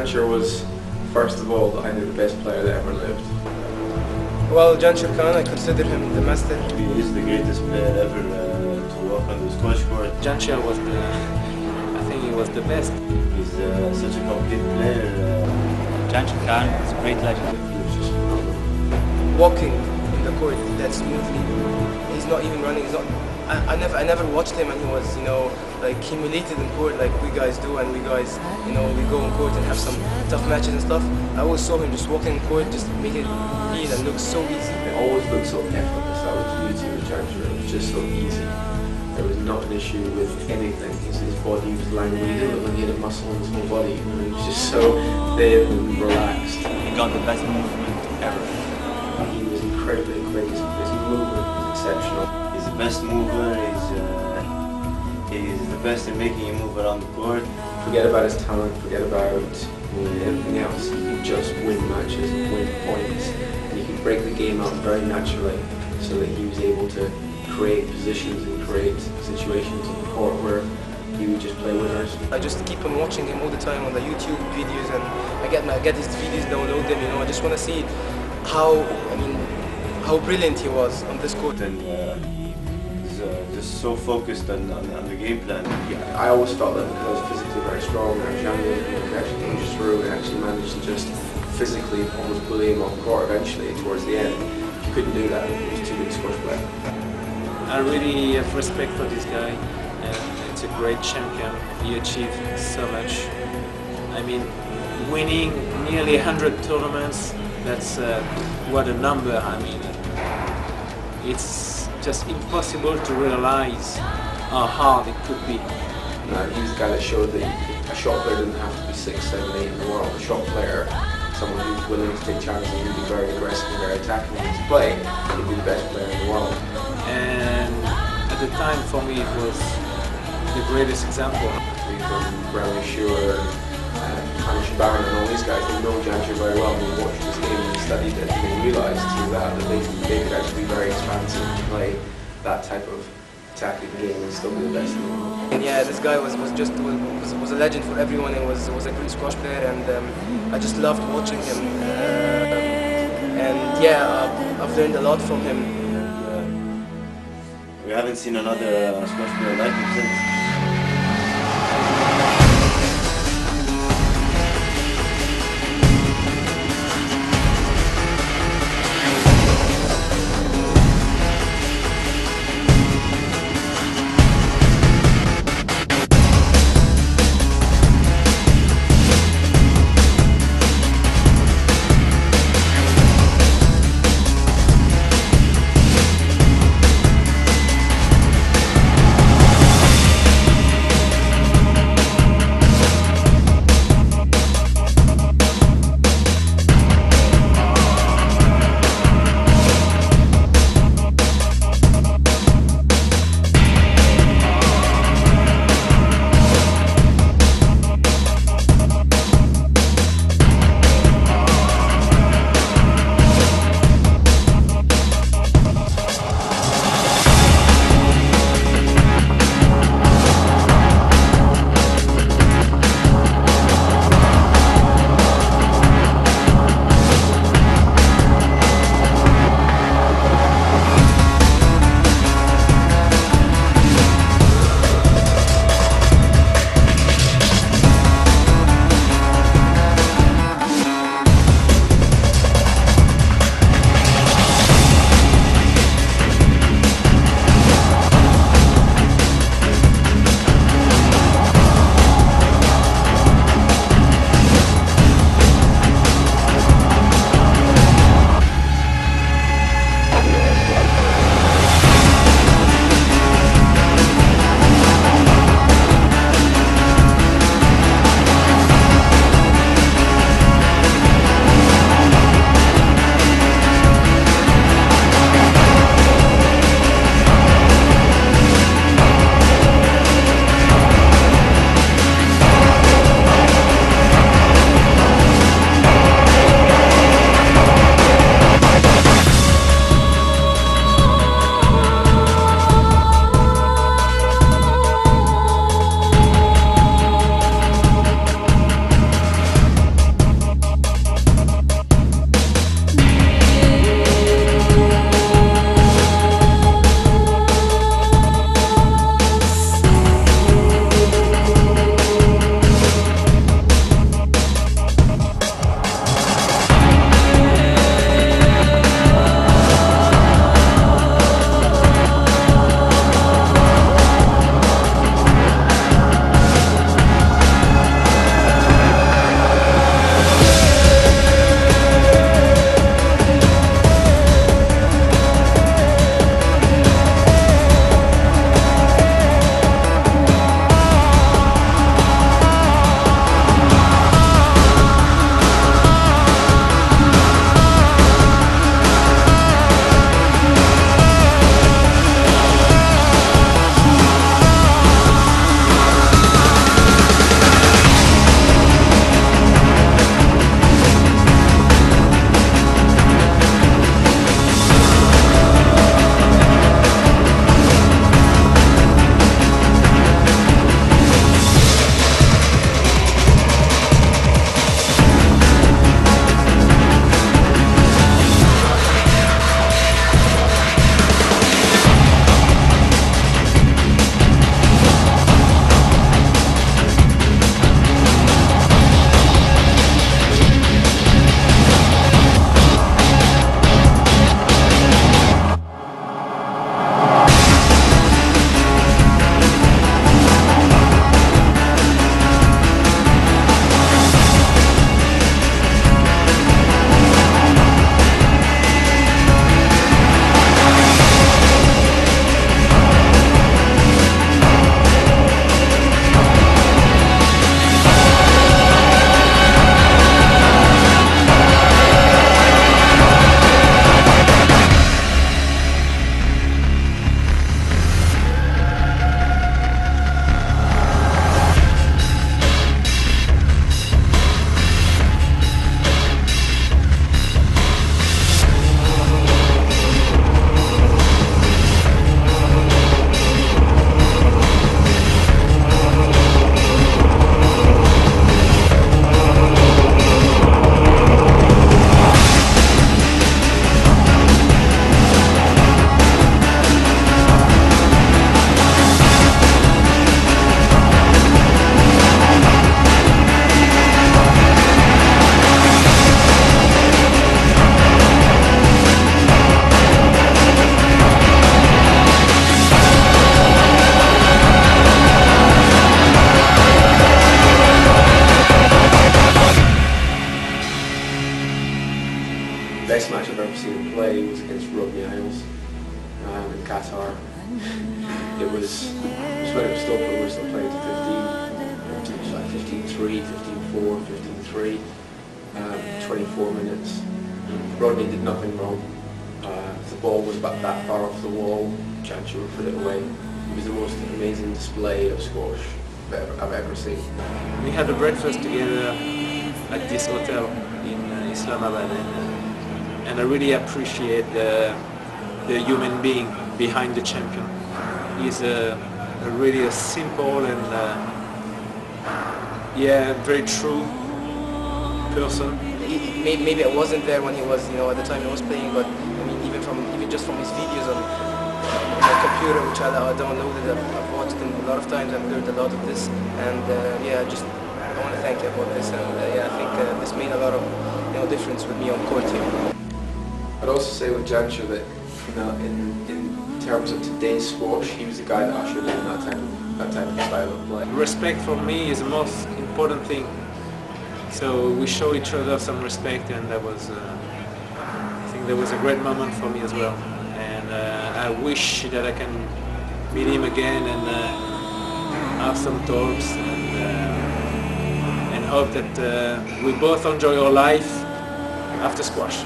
Jansher was, first of all, I knew the best player that ever lived. Well, Jansher Khan, I consider him the master. He is the greatest player ever to walk on the squash court. Jansher was I think he was the best. He's such a complete player. Jansher Khan is a great legend. He was just phenomenal. Walking in the court that smoothly. He's not even running. He's not. I never watched him and he was, you know, like humiliated in court like we guys do, and we guys, you know, we go in court and have some tough matches and stuff. I always saw him just walking in court, just make it feel and look so easy. It always looked so effortless. That was the beauty of Jansher. It was just so easy. There was not an issue with anything. His body was languid. He didn't look like he had a muscle in his whole body. You know, he was just so thin and relaxed. He got the best movement ever. He was incredibly quick. His movement was exceptional. He's the best mover. He's the best in making you move around the court. Forget about his talent. Forget about everything else. He could just win matches and win points. And he could break the game up very naturally, so that he was able to create positions and create situations on the court where he would just play winners. I just keep on watching him all the time on the YouTube videos, and I get his videos, download them. You know, I just want to see how brilliant he was on this court. And he's just so focused on the game plan. Yeah, I always felt that because I was physically very strong and I was younger, you could actually push through and actually manage to just physically almost bully him off the court eventually towards the end. If you couldn't do that, he was too big a squash player. I really have respect for this guy, and it's a great champion. He achieved so much. I mean, winning nearly 100 tournaments, that's what a number. I mean, it's just impossible to realize how hard it could be. He was the guy that showed that a shot player doesn't have to be 6, 7, 8 in the world. A shot player, someone who's willing to take chances and be very aggressive and very attacking in his play, would be the best player in the world. And at the time, for me, it was the greatest example. From Brownie Schuer and Hamish Barron and all these guys, they know Jansher very well, and they watched this game and studied it, and they realised through that they could actually be very expansive and play that type of attacking game and still be the best in the world. And yeah, this guy was a legend for everyone. He was a great squash player, and I just loved watching him. And yeah, I've learned a lot from him. We haven't seen another squash player like him since. best match I've ever seen him play was against Rodney Isles in Qatar. It was when it was still playing to 15. It was like 15-3, 15-4, 15-3, 24 minutes. Rodney did nothing wrong. The ball was about that far off the wall. Jansher put it away. It was the most amazing display of squash I've ever seen. We had a breakfast together at this hotel in Islamabad, and I really appreciate the human being behind the champion. He's a really a simple and yeah, very true person. Maybe I wasn't there when he was, at the time he was playing, but I mean, even just from his videos on my computer, which I downloaded, I've watched him a lot of times and heard a lot of this, and yeah, I want to thank you about this, and yeah, I think this made a lot of difference with me on court here. I'd also say with Jansher that in terms of today's squash, he was the guy that ushered in that type of style of play. Respect for me is the most important thing. So we show each other some respect, and that was, I think that was a great moment for me as well. And I wish that I can meet him again and have some talks, and hope that we both enjoy our life after squash.